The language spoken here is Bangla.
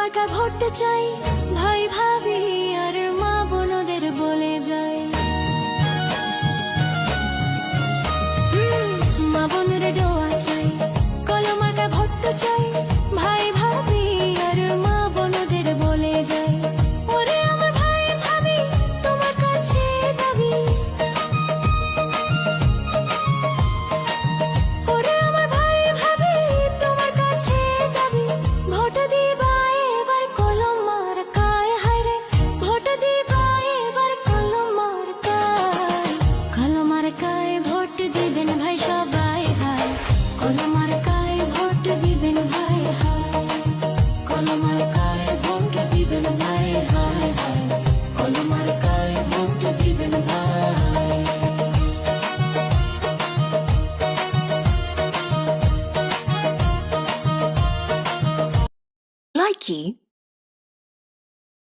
মার্কা ভোট চাই, ভাই ভাবি আর মা বোনদের বলে যাই। মা বোনের দোয়া চাই, কলম মার্কা ভোট চাই, ভাই ভাবি আর মা বোনদের বলে যাই। ওরে আমার ভাই ভাবি তোমার কাছে দাবি, ওরে আমার ভাই ভাবি তোমার কাছে দাবি, ভোট দিবা এবার কলম মার্কায়, হায়রে ভোট দিবা এবার কলম মার্কায়। কলম মার্কায় ভোট দিবেন ভাই সবাই, হায় কলম মার্কায় ভোট দিবেন ভাই, হায় কলম মার্কায় ভোট দিবেন ভাই, হায় হায় কলম মার্কায় ভোট দিবেন ভাই। Likey